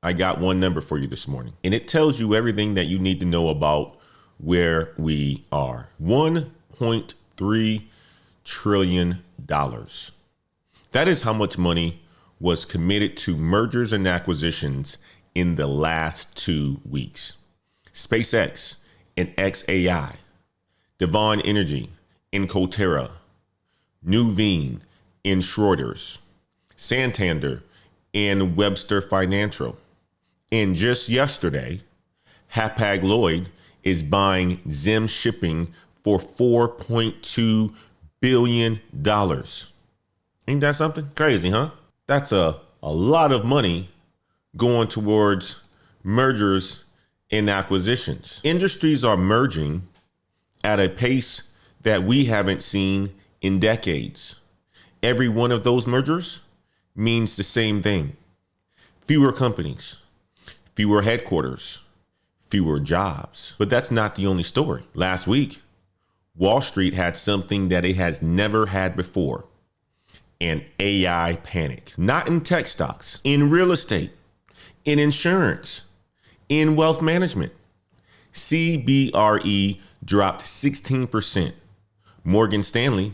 I got one number for you this morning, and it tells you everything that you need to know about where we are. $1.3 trillion. That is how much money was committed to mergers and acquisitions in the last 2 weeks. SpaceX and xAI, Devon Energy and Coterra, Nuveen and Schroders, Santander and Webster Financial. And just yesterday, Hapag-Lloyd is buying Zim Shipping for $4.2 billion. Ain't that something? Crazy, huh? That's a lot of money going towards mergers and acquisitions. Industries are merging at a pace that we haven't seen in decades. Every one of those mergers means the same thing. Fewer companies, fewer headquarters, fewer jobs. But that's not the only story. Last week, Wall Street had something that it has never had before. An AI panic. Not in tech stocks, in real estate, in insurance, in wealth management. CBRE dropped 16%. Morgan Stanley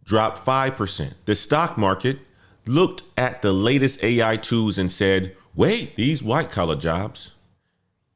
dropped 5%. The stock market looked at the latest AI tools and said, wait, these white collar jobs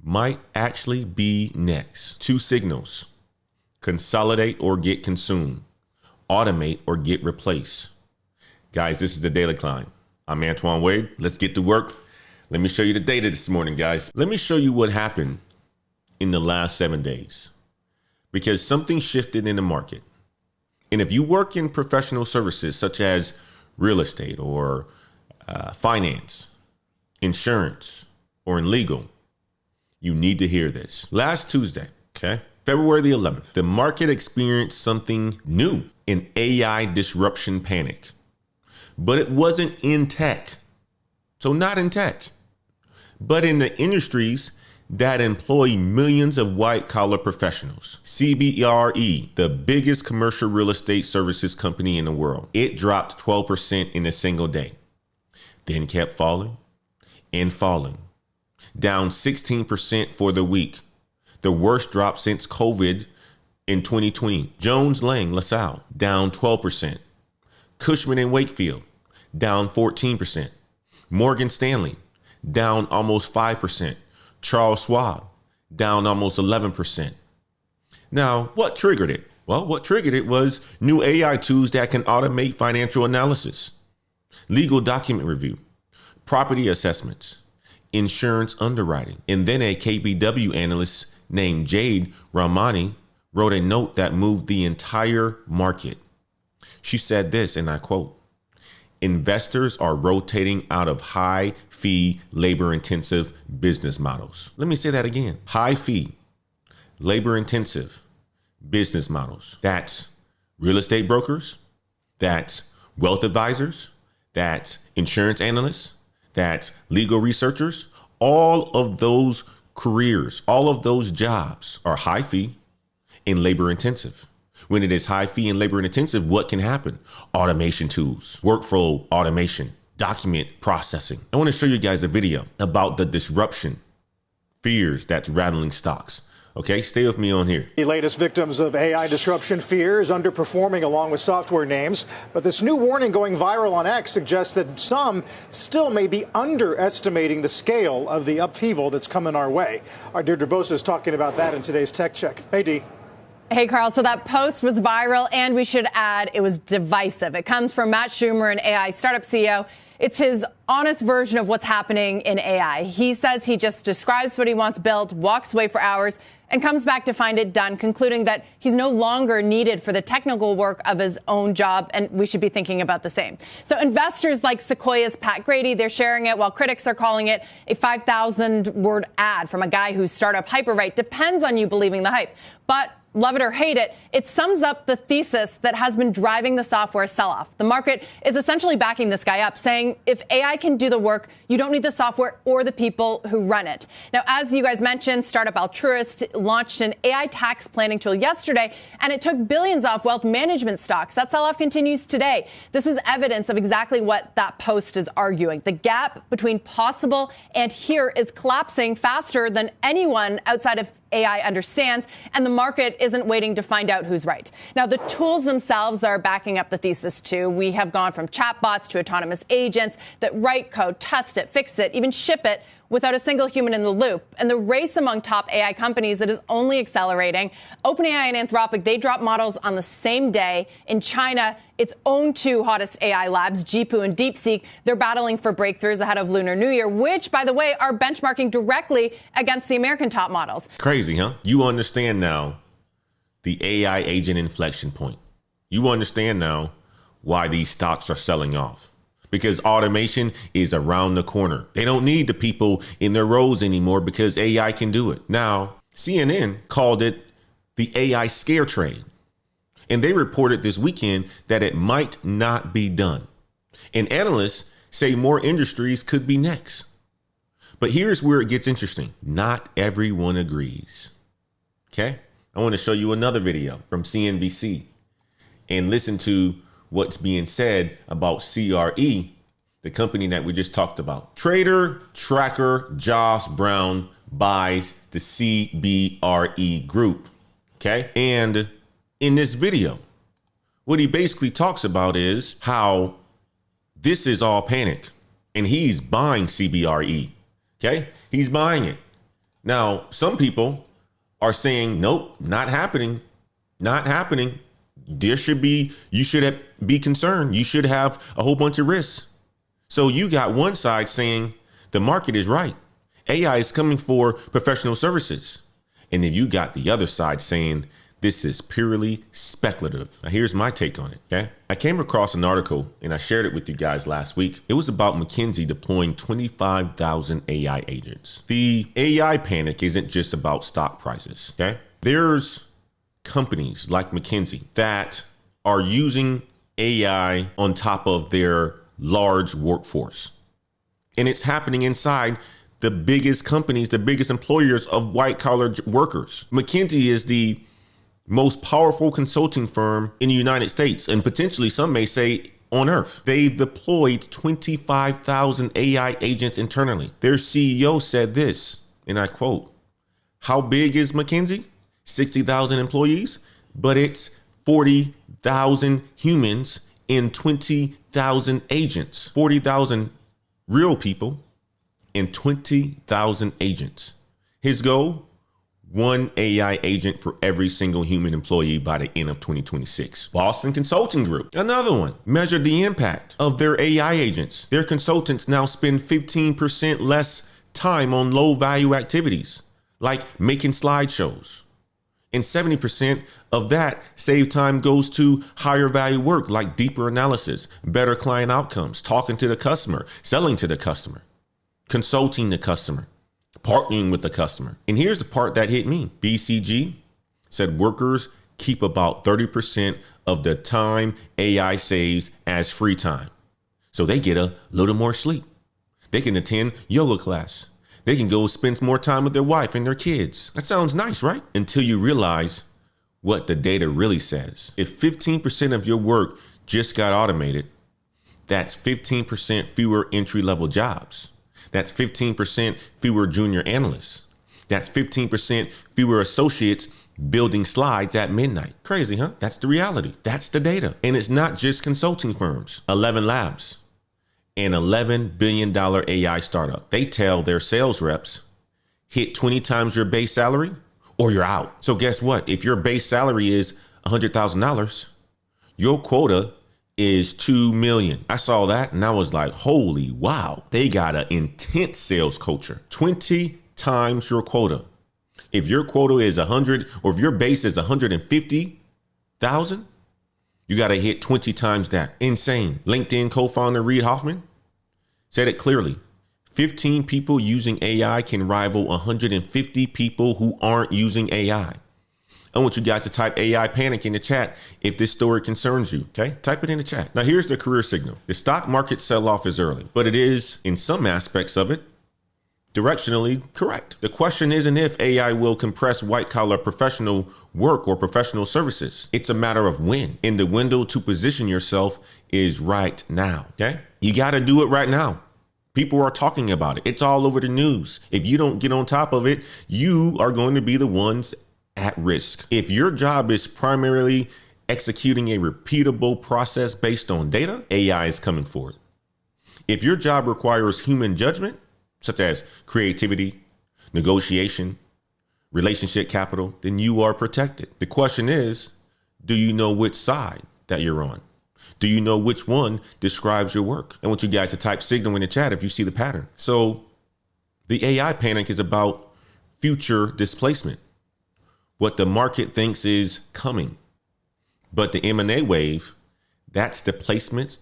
might actually be next. Two signals: consolidate or get consumed, automate or get replaced. Guys, this is the Daily Climb. I'm Antoine Wade. Let's get to work. Let me show you the data this morning, guys. Let me show you what happened in the last 7 days, because something shifted in the market. And if you work in professional services such as real estate or finance, insurance, or in legal, you need to hear this. Last Tuesday, February the 11th, the market experienced something new, an AI disruption panic. But it wasn't in tech. So not in tech, but in the industries that employ millions of white collar professionals. CBRE, the biggest commercial real estate services company in the world, it dropped 12% in a single day, then kept falling and falling, down 16% for the week, the worst drop since COVID in 2020. Jones Lang LaSalle, down 12%. Cushman & Wakefield, down 14%. Morgan Stanley, down almost 5%. Charles Schwab, down almost 11%. Now, what triggered it? Well, what triggered it was new AI tools that can automate financial analysis, legal document review, property assessments, insurance underwriting. And then a KBW analyst named Jade Rahmani wrote a note that moved the entire market. She said this, and I quote, "Investors are rotating out of high-fee, labor-intensive business models." Let me say that again. High-fee, labor-intensive business models. That's real estate brokers, that's wealth advisors, that's insurance analysts, that's legal researchers. All of those careers, all of those jobs are high-fee and labor-intensive. When it is high fee and labor intensive, what can happen? Automation tools, workflow automation, document processing. I want to show you guys a video about the disruption fears that's rattling stocks. Okay, stay with me on here. The latest victims of AI disruption fears underperforming along with software names. But this new warning going viral on X suggests that some still may be underestimating the scale of the upheaval that's coming our way. Our Deirdre Bosa is talking about that in today's Tech Check. Hey, Dee. Hey, Carl. So that post was viral, and we should add it was divisive. It comes from Matt Schumer, an AI startup CEO. It's his honest version of what's happening in AI. He says he just describes what he wants built, walks away for hours, and comes back to find it done, concluding that he's no longer needed for the technical work of his own job, and we should be thinking about the same. So investors like Sequoia's Pat Grady, they're sharing it, while critics are calling it a 5,000-word ad from a guy whose startup Hyperwrite depends on you believing the hype. But love it or hate it, it sums up the thesis that has been driving the software sell-off. The market is essentially backing this guy up, saying if AI can do the work, you don't need the software or the people who run it. Now, as you guys mentioned, startup Altruist launched an AI tax planning tool yesterday, and it took billions off wealth management stocks. That sell-off continues today. This is evidence of exactly what that post is arguing. The gap between possible and here is collapsing faster than anyone outside of AI understands, and the market isn't waiting to find out who's right. Now, the tools themselves are backing up the thesis, too. We have gone from chatbots to autonomous agents that write code, test it, fix it, even ship it without a single human in the loop. And the race among top AI companies that is only accelerating. OpenAI and Anthropic, they drop models on the same day. In China, its own two hottest AI labs, Jipu and DeepSeek, they're battling for breakthroughs ahead of Lunar New Year, which, by the way, are benchmarking directly against the American top models. Crazy, huh? You understand now the AI agent inflection point. You understand now why these stocks are selling off. Because automation is around the corner. They don't need the people in their roles anymore because AI can do it. Now, CNN called it the AI scare trade. And they reported this weekend that it might not be done. And analysts say more industries could be next. But here's where it gets interesting. Not everyone agrees. Okay? I want to show you another video from CNBC and listen to what's being said about CRE, the company that we just talked about. Trader tracker Josh Brown buys the CBRE group. Okay. And in this video, what he basically talks about is how this is all panic and he's buying CBRE. Okay. He's buying it. Now, some people are saying, nope, not happening. Not happening. You should be concerned. You should have a whole bunch of risks. So you got one side saying the market is right. AI is coming for professional services. And then you got the other side saying this is purely speculative. Now, here's my take on it. Okay. I came across an article and I shared it with you guys last week. It was about McKinsey deploying 25,000 AI agents. The AI panic isn't just about stock prices. Okay. There's companies like McKinsey that are using AI on top of their large workforce. And it's happening inside the biggest companies, the biggest employers of white collar workers. McKinsey is the most powerful consulting firm in the United States, and potentially some may say on earth. They've deployed 25,000 AI agents internally. Their CEO said this, and I quote, "How big is McKinsey? 60,000 employees, but it's 40,000 humans and 20,000 agents, 40,000 real people and 20,000 agents." His goal, one AI agent for every single human employee by the end of 2026. Boston Consulting Group, another one, measured the impact of their AI agents. Their consultants now spend 15% less time on low value activities like making slideshows. And 70% of that saved time goes to higher value work like deeper analysis, better client outcomes, talking to the customer, selling to the customer, consulting the customer, partnering with the customer. And here's the part that hit me. BCG said workers keep about 30% of the time AI saves as free time. So they get a little more sleep. They can attend yoga class. They can go spend more time with their wife and their kids. That sounds nice, right? Until you realize what the data really says. If 15% of your work just got automated, that's 15% fewer entry-level jobs. That's 15% fewer junior analysts. That's 15% fewer associates building slides at midnight. Crazy, huh? That's the reality. That's the data. And it's not just consulting firms. 11 Labs, an $11 billion AI startup. They tell their sales reps, hit 20 times your base salary or you're out. So guess what? If your base salary is $100,000, your quota is 2 million. I saw that and I was like, holy wow. They got an intense sales culture. 20 times your quota. If your quota is 100, or if your base is 150,000, you got to hit 20 times that. Insane. LinkedIn co-founder Reid Hoffman said it clearly. 15 people using AI can rival 150 people who aren't using AI. I want you guys to type AI panic in the chat if this story concerns you, okay? Type it in the chat. Now here's the career signal. The stock market sell-off is early, but it is, in some aspects of it, directionally correct. The question isn't if AI will compress white-collar professional work or professional services. It's a matter of when. And the window to position yourself is right now, okay? You got to do it right now. People are talking about it. It's all over the news. If you don't get on top of it, you are going to be the ones at risk. If your job is primarily executing a repeatable process based on data, AI is coming for it. If your job requires human judgment, such as creativity, negotiation, relationship capital, then you are protected. The question is, do you know which side that you're on? Do you know which one describes your work? I want you guys to type signal in the chat if you see the pattern. So the AI panic is about future displacement, what the market thinks is coming. But the M&A wave, that's displacement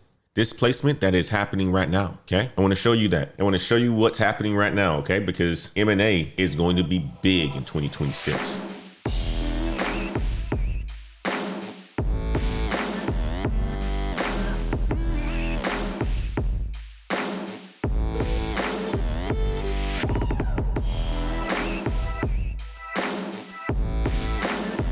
that is happening right now, okay? I want to show you that. I want to show you what's happening right now, okay? Because M&A is going to be big in 2026.